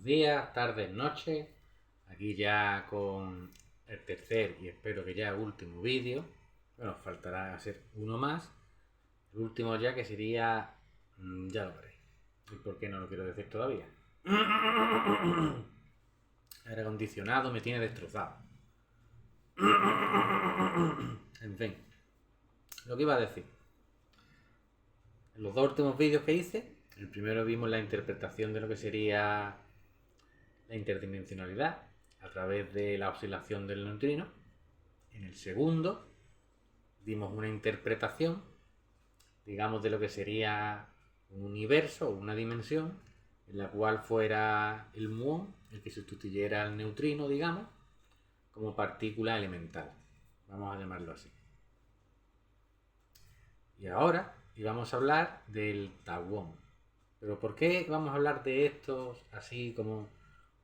días, tardes, noches. Aquí ya con el tercer y espero que ya último vídeo. Bueno, faltará hacer uno más. El último ya que sería... ya lo veréis. ¿Y por qué no lo quiero decir todavía? El aire acondicionado me tiene destrozado. En fin. Lo que iba a decir. En los dos últimos vídeos que hice, el primero vimos la interpretación de lo que sería la interdimensionalidad a través de la oscilación del neutrino. En el segundo dimos una interpretación, digamos, de lo que sería un universo o una dimensión en la cual fuera el muón el que sustituyera al neutrino, digamos, como partícula elemental. Vamos a llamarlo así. Y ahora vamos a hablar del tauón. ¿Pero por qué vamos a hablar de estos así como...?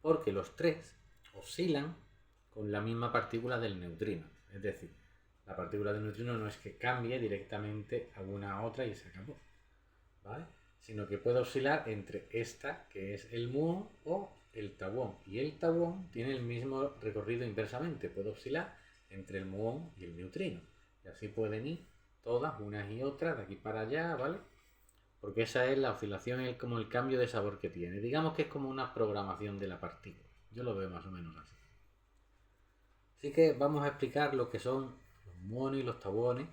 Porque los tres oscilan con la misma partícula del neutrino. Es decir, la partícula del neutrino no es que cambie directamente a una a otra y se acabó, ¿vale? Sino que puede oscilar entre esta, que es el muón, o el tauón. Y el tauón tiene el mismo recorrido inversamente. Puede oscilar entre el muón y el neutrino. Y así pueden ir todas, unas y otras, de aquí para allá, ¿vale? Porque esa es la oscilación, es como el cambio de sabor que tiene. Digamos que es como una programación de la partícula. Yo lo veo más o menos así. Así que vamos a explicar lo que son los muones y los tauones.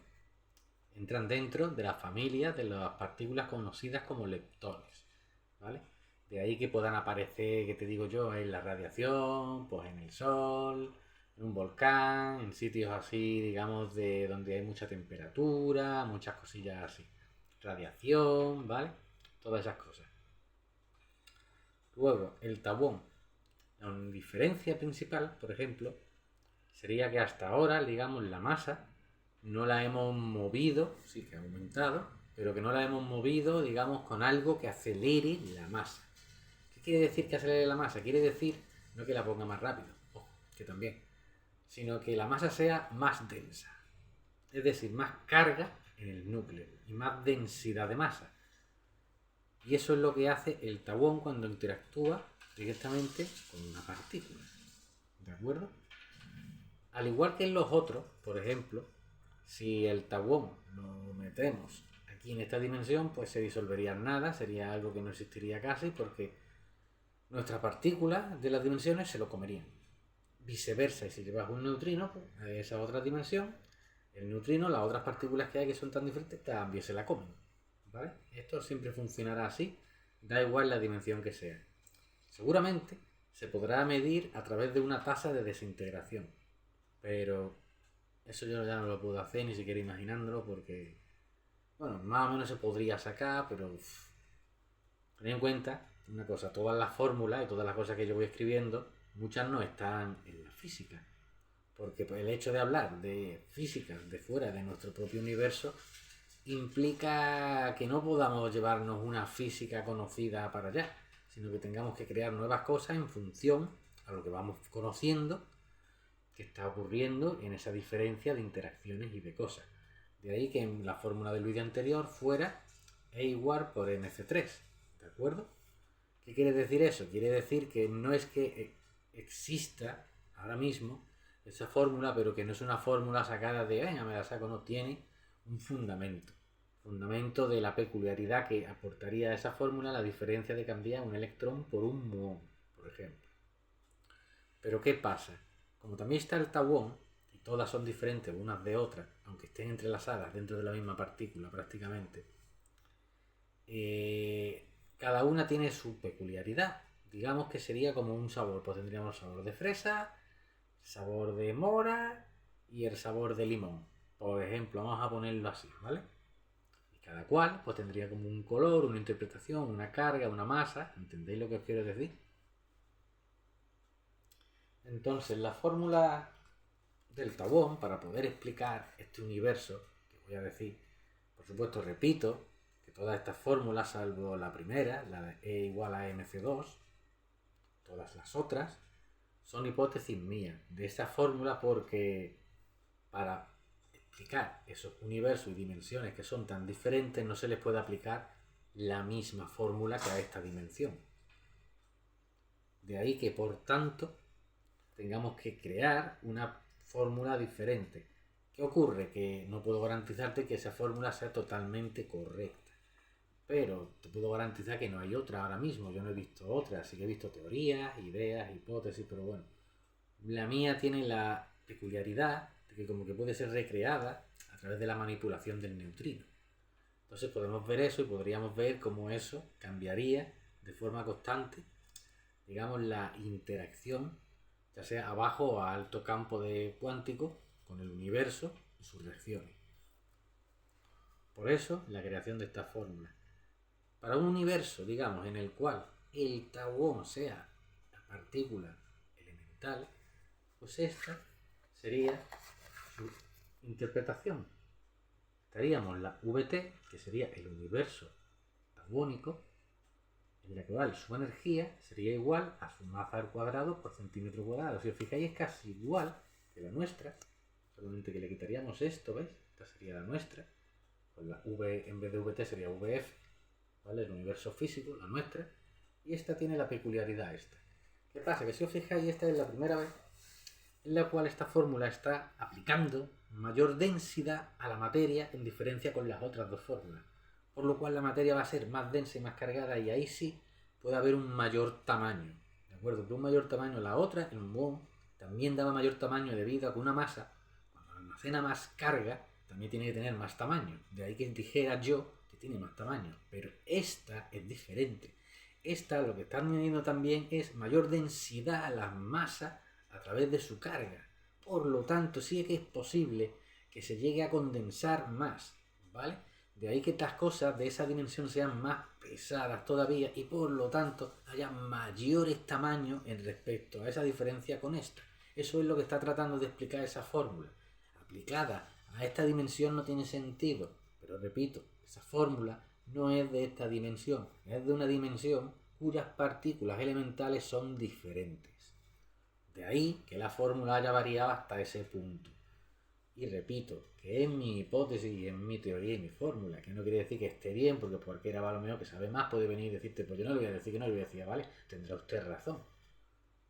Entran dentro de la familia de las partículas conocidas como leptones, ¿vale? De ahí que puedan aparecer, que te digo yo, en la radiación, pues en el sol, en un volcán, en sitios así, digamos, de donde hay mucha temperatura, muchas cosillas así. Radiación, ¿vale? Todas esas cosas. Luego, el tauón. La diferencia principal, por ejemplo, sería que hasta ahora, digamos, la masa no la hemos movido, sí que ha aumentado, pero que no la hemos movido, digamos, con algo que acelere la masa. ¿Qué quiere decir que acelere la masa? Quiere decir no que la ponga más rápido, ojo, que también, sino que la masa sea más densa. Es decir, más carga en el núcleo y más densidad de masa. Y eso es lo que hace el tauón cuando interactúa directamente con una partícula. ¿De acuerdo? Al igual que en los otros, por ejemplo, si el tauón lo metemos aquí en esta dimensión, pues se disolvería en nada, sería algo que no existiría casi, porque nuestras partículas de las dimensiones se lo comerían. Viceversa, y si llevas un neutrino pues, a esa otra dimensión, el neutrino, las otras partículas que hay que son tan diferentes, también se la comen, ¿vale? Esto siempre funcionará así, da igual la dimensión que sea. Seguramente se podrá medir a través de una tasa de desintegración, pero eso yo ya no lo puedo hacer ni siquiera imaginándolo porque, bueno, más o menos se podría sacar, pero tened en cuenta una cosa, todas las fórmulas y todas las cosas que yo voy escribiendo, muchas no están en la física. Porque el hecho de hablar de física de fuera de nuestro propio universo implica que no podamos llevarnos una física conocida para allá, sino que tengamos que crear nuevas cosas en función a lo que vamos conociendo que está ocurriendo en esa diferencia de interacciones y de cosas. De ahí que en la fórmula del vídeo anterior fuera E igual por mc3, ¿de acuerdo? ¿Qué quiere decir eso? Quiere decir que no es que exista ahora mismo esa fórmula, pero que no es una fórmula sacada de, venga, me la saco, no, tiene un fundamento. Fundamento de la peculiaridad que aportaría a esa fórmula la diferencia de cambiar un electrón por un muón, por ejemplo. Pero ¿qué pasa? Como también está el tauón, y todas son diferentes unas de otras, aunque estén entrelazadas dentro de la misma partícula prácticamente, cada una tiene su peculiaridad. Digamos que sería como un sabor, pues tendríamos el sabor de fresa, sabor de mora y el sabor de limón. Por ejemplo, vamos a ponerlo así, ¿vale? Y cada cual pues tendría como un color, una interpretación, una carga, una masa. ¿Entendéis lo que os quiero decir? Entonces, la fórmula del tauón, para poder explicar este universo, que voy a decir, por supuesto, repito, que todas estas fórmulas, salvo la primera, la de E igual a mc2, todas las otras, son hipótesis mías de esa fórmula porque para explicar esos universos y dimensiones que son tan diferentes no se les puede aplicar la misma fórmula que a esta dimensión. De ahí que, por tanto, tengamos que crear una fórmula diferente. ¿Qué ocurre? Que no puedo garantizarte que esa fórmula sea totalmente correcta. Pero te puedo garantizar que no hay otra ahora mismo. Yo no he visto otra. Sí que he visto teorías, ideas, hipótesis, pero bueno. La mía tiene la peculiaridad de que como que puede ser recreada a través de la manipulación del neutrino. Entonces podemos ver eso y podríamos ver cómo eso cambiaría de forma constante, digamos, la interacción, ya sea a bajo o a alto campo de cuántico, con el universo y sus reacciones. Por eso, la creación de esta fórmula. Para un universo, digamos, en el cual el tauón sea la partícula elemental, pues esta sería su interpretación. Estaríamos la VT, que sería el universo tauónico, en la cual su energía sería igual a su masa al cuadrado por centímetro cuadrado. Si os fijáis, es casi igual que la nuestra, solamente que le quitaríamos esto, ¿veis? Esta sería la nuestra. Pues la V en vez de VT sería VF, ¿vale? El universo físico, la nuestra. Y esta tiene la peculiaridad esta. ¿Qué pasa? Que si os fijáis, esta es la primera vez en la cual esta fórmula está aplicando mayor densidad a la materia en diferencia con las otras dos fórmulas. Por lo cual la materia va a ser más densa y más cargada, y ahí sí puede haber un mayor tamaño. ¿De acuerdo? Pero un mayor tamaño. La otra, el muón, también daba mayor tamaño debido a que una masa, cuando almacena más carga, también tiene que tener más tamaño. De ahí que dijera yo que tiene más tamaño. Pero esta es diferente. Esta lo que está añadiendo también es mayor densidad a las masas a través de su carga. Por lo tanto, sí que es posible que se llegue a condensar más, ¿vale? De ahí que estas cosas de esa dimensión sean más pesadas todavía y por lo tanto haya mayores tamaños en respecto a esa diferencia con esta. Eso es lo que está tratando de explicar esa fórmula. Aplicada a esta dimensión no tiene sentido, pero repito, esa fórmula no es de esta dimensión, es de una dimensión cuyas partículas elementales son diferentes. De ahí que la fórmula haya variado hasta ese punto. Y repito, que es mi hipótesis y es mi teoría y mi fórmula, que no quiere decir que esté bien, porque cualquiera va a lo mejor que sabe más puede venir y decirte, pues yo no le voy a decir que no, le voy a decir, vale, tendrá usted razón.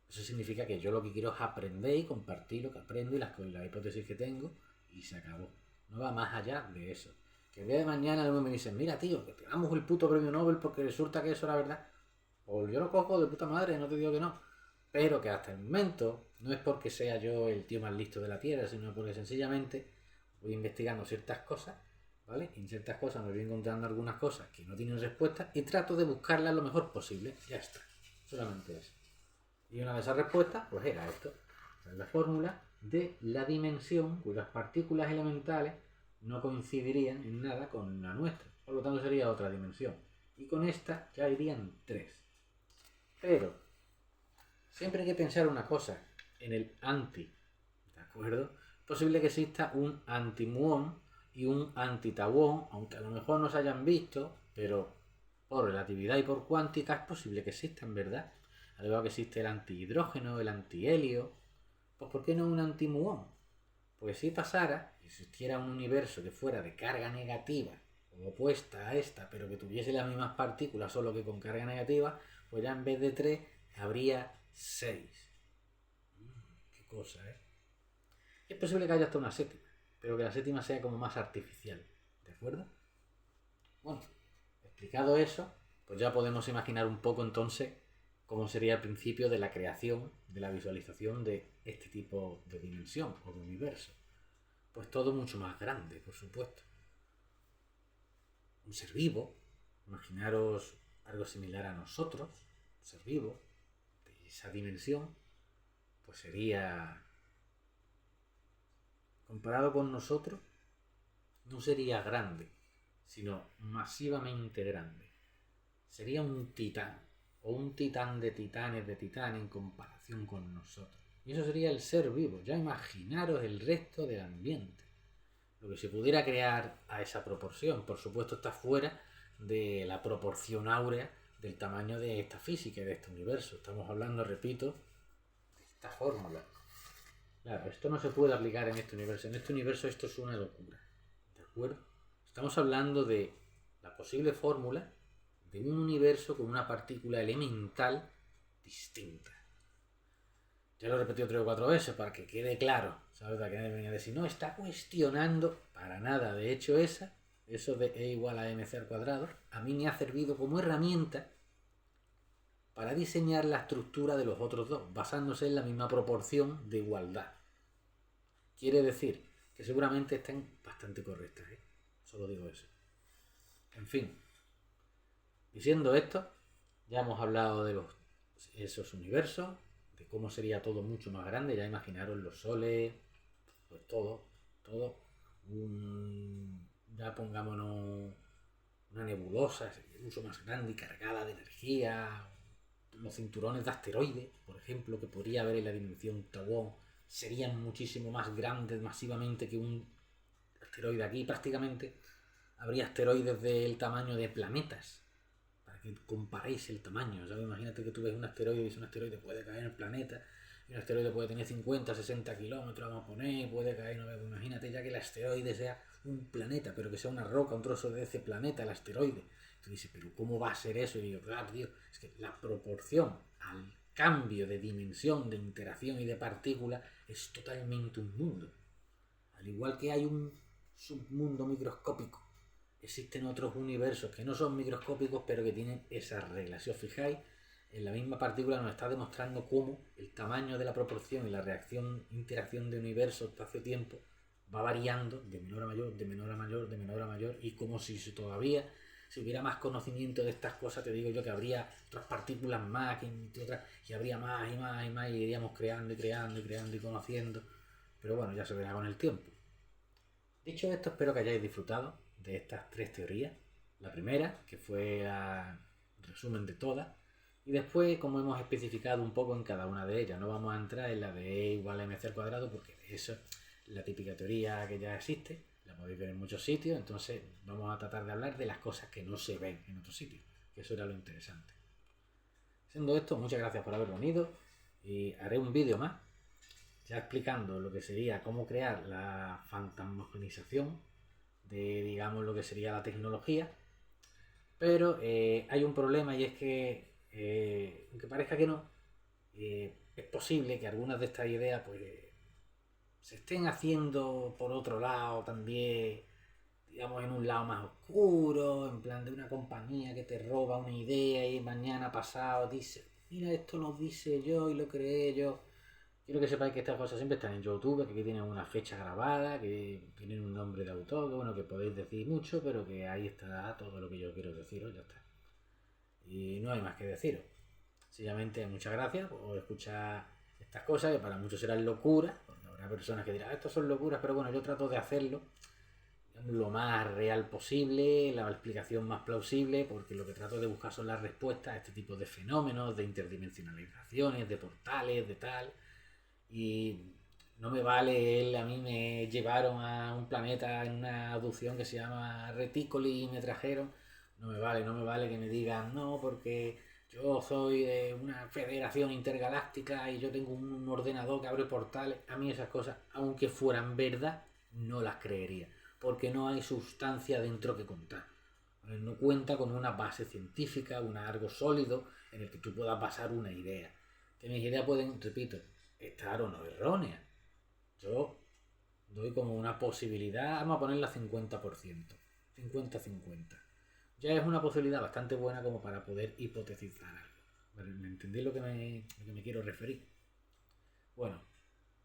Eso significa que yo lo que quiero es aprender y compartir lo que aprendo y las hipótesis que tengo, y se acabó. No va más allá de eso. Que el día de mañana me dicen, mira tío, que te damos el puto premio Nobel porque resulta que eso era verdad. Pues yo lo cojo de puta madre, no te digo que no. Pero que hasta el momento no es porque sea yo el tío más listo de la Tierra, sino porque sencillamente voy investigando ciertas cosas, ¿vale? Y en ciertas cosas me voy encontrando algunas cosas que no tienen respuesta y trato de buscarlas lo mejor posible. Ya está. Solamente eso. Y una de esas respuestas, pues era esto. Es la fórmula de la dimensión cuyas partículas elementales no coincidirían en nada con la nuestra. Por lo tanto sería otra dimensión. Y con esta ya irían 3. Pero siempre hay que pensar una cosa, en el anti, ¿de acuerdo? Es posible que exista un antimuón y un antitauón, aunque a lo mejor no se hayan visto, pero por relatividad y por cuántica es posible que existan, ¿verdad? Al igual que existe el antihidrógeno, el antihelio, pues ¿por qué no un antimuón? Pues si pasara, si existiera un universo que fuera de carga negativa, o opuesta a esta, pero que tuviese las mismas partículas, solo que con carga negativa, pues ya en vez de 3 habría 6. Qué cosa, ¿eh? Es posible que haya hasta una séptima, pero que la séptima sea como más artificial, ¿de acuerdo? Bueno, explicado eso, pues ya podemos imaginar un poco entonces cómo sería el principio de la creación, de la visualización de este tipo de dimensión o de universo. Pues todo mucho más grande, por supuesto. Un ser vivo, imaginaros algo similar a nosotros, un ser vivo, de esa dimensión, pues sería, comparado con nosotros, no sería grande, sino masivamente grande. Sería un titán, o un titán de titanes en comparación con nosotros. Y eso sería el ser vivo. Ya imaginaros el resto del ambiente. Lo que se pudiera crear a esa proporción. Por supuesto está fuera de la proporción áurea del tamaño de esta física y de este universo. Estamos hablando, repito, de esta fórmula. Claro, esto no se puede aplicar en este universo. En este universo esto es una locura. ¿De acuerdo? Estamos hablando de la posible fórmula de un universo con una partícula elemental distinta. Ya lo he repetido 3 o 4 veces para que quede claro, ¿sabes? Para que nadie venga a decir, no, está cuestionando para nada. De hecho, eso de E igual a mc al cuadrado, a mí me ha servido como herramienta para diseñar la estructura de los otros dos, basándose en la misma proporción de igualdad. Quiere decir que seguramente estén bastante correctas, ¿eh? Solo digo eso. En fin, diciendo esto, ya hemos hablado de esos universos, de cómo sería todo mucho más grande. Ya imaginaros los soles, pues todo, ya pongámonos una nebulosa mucho más grande y cargada de energía, los cinturones de asteroides, por ejemplo, que podría haber en la dimensión Tawon, serían muchísimo más grandes masivamente que un asteroide. Aquí prácticamente habría asteroides del tamaño de planetas, para que comparéis el tamaño, ¿sabes? Imagínate que tú ves un asteroide y un asteroide puede caer en el planeta, y un asteroide puede tener 50, 60 kilómetros, vamos a poner, puede caer, no, imagínate ya que el asteroide sea un planeta, pero que sea una roca, un trozo de ese planeta, el asteroide. Tú dices, pero ¿cómo va a ser eso? Y digo, claro, tío, es que la proporción al cambio de dimensión, de interacción y de partícula es totalmente un mundo. Al igual que hay un submundo microscópico, existen otros universos que no son microscópicos, pero que tienen esas reglas. Si os fijáis, en la misma partícula nos está demostrando cómo el tamaño de la proporción y la interacción de universos espacio-tiempo va variando de menor a mayor, de menor a mayor, de menor a mayor, y como si todavía si hubiera más conocimiento de estas cosas, te digo yo que habría otras partículas más, y habría más y más y más, y iríamos creando y creando y creando y conociendo. Pero bueno, ya se verá con el tiempo. Dicho esto, espero que hayáis disfrutado de estas 3 teorías. La primera, que fue el resumen de todas, y después, como hemos especificado un poco en cada una de ellas, no vamos a entrar en la de E igual a mc al cuadrado, porque eso es la típica teoría que ya existe, la podéis ver en muchos sitios. Entonces vamos a tratar de hablar de las cosas que no se ven en otros sitios, que eso era lo interesante. Siendo esto, muchas gracias por haber venido, y haré un vídeo más ya explicando lo que sería cómo crear la fantasmogenización de, digamos, lo que sería la tecnología. Pero hay un problema, y es que, aunque parezca que no, es posible que algunas de estas ideas pues se estén haciendo por otro lado también, digamos, en un lado más oscuro, en plan de una compañía que te roba una idea y mañana pasado dice, mira, esto lo dice yo y lo creé yo. Quiero que sepáis que estas cosas siempre están en YouTube, que aquí tienen una fecha grabada, que tienen un nombre de autor, que bueno, que podéis decir mucho, pero que ahí está todo lo que yo quiero deciros, ya está. Y no hay más que deciros. Sencillamente, muchas gracias por escuchar estas cosas, que para muchos serán locuras, porque habrá personas que dirán, esto son locuras, pero bueno, yo trato de hacerlo lo más real posible, la explicación más plausible, porque lo que trato de buscar son las respuestas a este tipo de fenómenos, de interdimensionalizaciones, de portales, de tal. Y no me vale a mí me llevaron a un planeta en una abducción que se llama Reticoli y me trajeron. No me vale que me digan, no, porque yo soy de una federación intergaláctica y yo tengo un ordenador que abre portales. A mí esas cosas, aunque fueran verdad, no las creería, porque no hay sustancia dentro que contar. No cuenta con una base científica, algo sólido en el que tú puedas basar una idea. Que mis ideas pueden, repito, estar o no erróneas. Yo doy como una posibilidad, vamos a ponerla 50%, 50-50. Ya es una posibilidad bastante buena como para poder hipotetizar algo. ¿Me entendéis lo que me quiero referir? Bueno,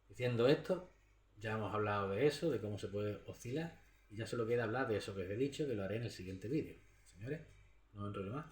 diciendo esto, ya hemos hablado de eso, de cómo se puede oscilar, y ya solo queda hablar de eso que os he dicho, que lo haré en el siguiente vídeo. Señores, no me enrollo más.